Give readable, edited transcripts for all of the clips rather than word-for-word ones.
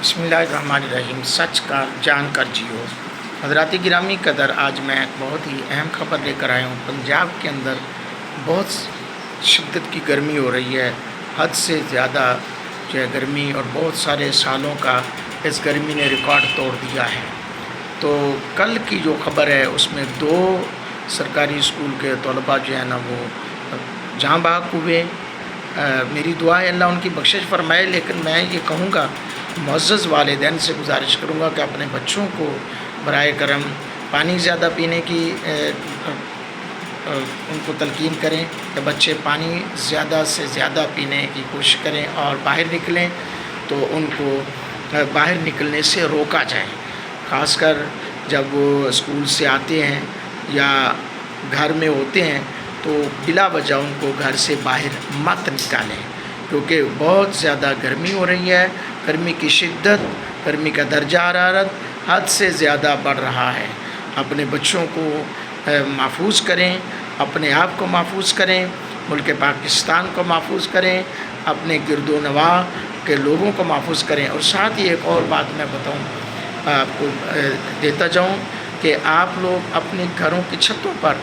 بسم اللہ الرحمن الرحیم۔ سچ کا جان کر جیو۔ حضرات گرامی قدر، آج میں ایک بہت ہی اہم خبر لے کر آیا ہوں۔ پنجاب کے اندر بہت شدت کی گرمی ہو رہی ہے، حد سے زیادہ جو ہے گرمی، اور بہت سارے سالوں کا اس گرمی نے ریکارڈ توڑ دیا ہے۔ تو کل کی جو خبر ہے اس میں 2 سرکاری اسکول کے طلباء جو ہے نا وہ جاں بحق ہوئے۔ میری دعا ہے اللہ ان کی بخشش فرمائے، لیکن میں یہ کہوں گا، معزز والدین سے گزارش کروں گا کہ اپنے بچوں کو برائے کرم پانی زیادہ پینے کی ان کو تلقین کریں کہ بچے پانی زیادہ سے زیادہ پینے کی کوشش کریں، اور باہر نکلیں تو ان کو باہر نکلنے سے روکا جائے، خاص کر جب وہ اسکول سے آتے ہیں یا گھر میں ہوتے ہیں تو بلا وجہ ان کو گھر سے باہر مت نکالیں، کیونکہ بہت زیادہ گرمی ہو رہی ہے۔ گرمی کی شدت، گرمی کا درجہ حرارت حد سے زیادہ بڑھ رہا ہے۔ اپنے بچوں کو محفوظ کریں، اپنے آپ کو محفوظ کریں، ملک پاکستان کو محفوظ کریں، اپنے گرد و نواح کے لوگوں کو محفوظ کریں۔ اور ساتھ ہی ایک اور بات میں بتاؤں، آپ کو دیتا جاؤں کہ آپ لوگ اپنے گھروں کی چھتوں پر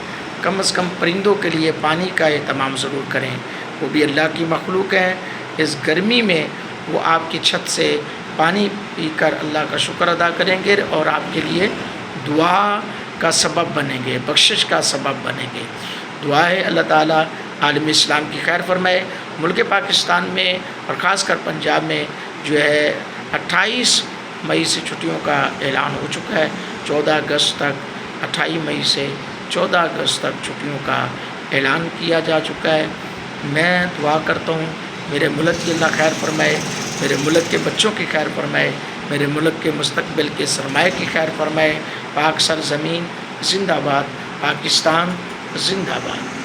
کم از کم پرندوں کے لیے پانی کا اہتمام ضرور کریں۔ وہ بھی اللہ کی مخلوق ہیں، اس گرمی میں وہ آپ کی چھت سے پانی پی کر اللہ کا شکر ادا کریں گے اور آپ کے لیے دعا کا سبب بنیں گے، بخشش کا سبب بنیں گے۔ دعا ہے اللہ تعالیٰ عالم اسلام کی خیر فرمائے۔ ملک پاکستان میں اور خاص کر پنجاب میں جو ہے 28 مئی سے چھٹیوں کا اعلان ہو چکا ہے۔ 14 اگست تک، 28 مئی سے 14 اگست تک چھٹیوں کا اعلان کیا جا چکا ہے۔ میں دعا کرتا ہوں میرے ملک کی اللہ خیر فرمائے، میرے ملک کے بچوں کی خیر فرمائے، میرے ملک کے مستقبل کے سرمایہ کی خیر فرمائے۔ پاک سرزمین زندہ باد، پاکستان زندہ باد۔